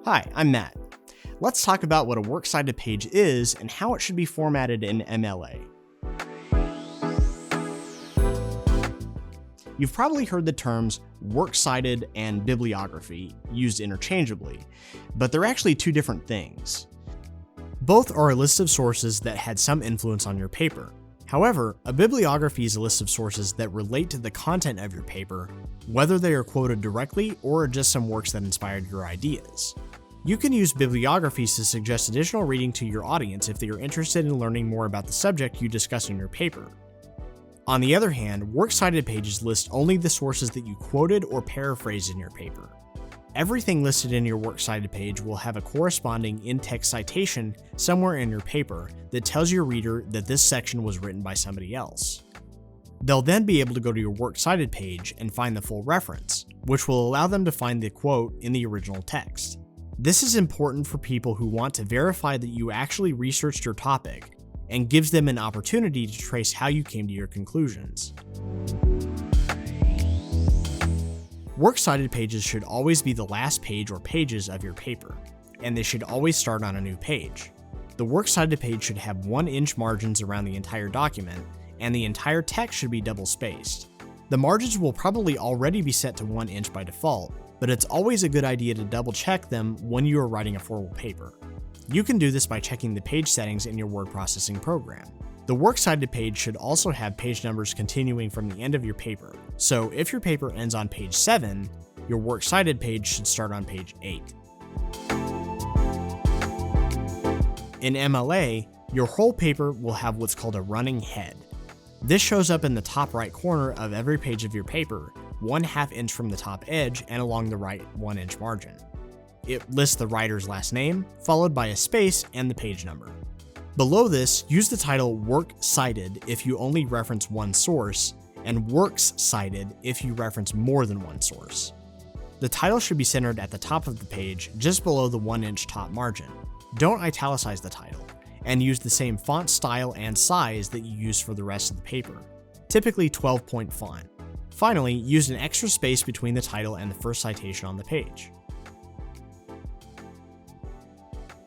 Hi, I'm Matt. Let's talk about what a works cited page is and how it should be formatted in MLA. You've probably heard the terms works cited and bibliography used interchangeably, but they're actually two different things. Both are a list of sources that had some influence on your paper. However, a bibliography is a list of sources that relate to the content of your paper, whether they are quoted directly or are just some works that inspired your ideas. You can use bibliographies to suggest additional reading to your audience if they are interested in learning more about the subject you discuss in your paper. On the other hand, works cited pages list only the sources that you quoted or paraphrased in your paper. Everything listed in your works cited page will have a corresponding in-text citation somewhere in your paper that tells your reader that this section was written by somebody else. They'll then be able to go to your works cited page and find the full reference, which will allow them to find the quote in the original text. This is important for people who want to verify that you actually researched your topic and gives them an opportunity to trace how you came to your conclusions. Works cited pages should always be the last page or pages of your paper, and they should always start on a new page. The works cited page should have 1-inch margins around the entire document, and the entire text should be double-spaced. The margins will probably already be set to 1 inch by default, but it's always a good idea to double-check them when you are writing a formal paper. You can do this by checking the page settings in your word processing program. The works cited page should also have page numbers continuing from the end of your paper, so if your paper ends on page 7, your works cited page should start on page 8. In MLA, your whole paper will have what's called a running head. This shows up in the top right corner of every page of your paper, 1/2 inch from the top edge and along the right 1-inch margin. It lists the writer's last name, followed by a space and the page number. Below this, use the title Work Cited if you only reference one source, and Works Cited if you reference more than one source. The title should be centered at the top of the page, just below the 1-inch top margin. Don't italicize the title, and use the same font style and size that you use for the rest of the paper, typically 12-point font. Finally, use an extra space between the title and the first citation on the page.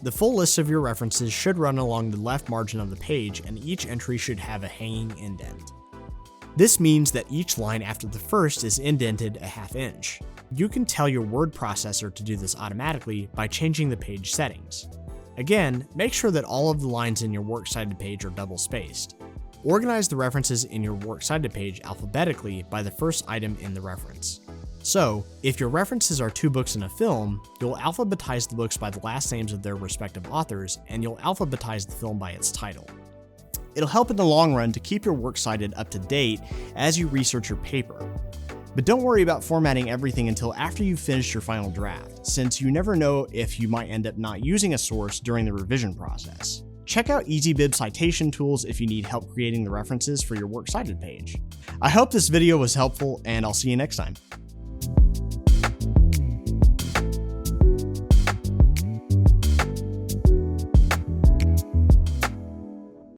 The full list of your references should run along the left margin of the page, and each entry should have a hanging indent. This means that each line after the first is indented 1/2 inch. You can tell your word processor to do this automatically by changing the page settings. Again, make sure that all of the lines in your works cited page are double spaced. Organize the references in your works cited page alphabetically by the first item in the reference. So, if your references are 2 books in a film, you'll alphabetize the books by the last names of their respective authors, and you'll alphabetize the film by its title. It'll help in the long run to keep your works cited up to date as you research your paper. But don't worry about formatting everything until after you've finished your final draft, since you never know if you might end up not using a source during the revision process. Check out EasyBib citation tools if you need help creating the references for your works cited page. I hope this video was helpful, and I'll see you next time.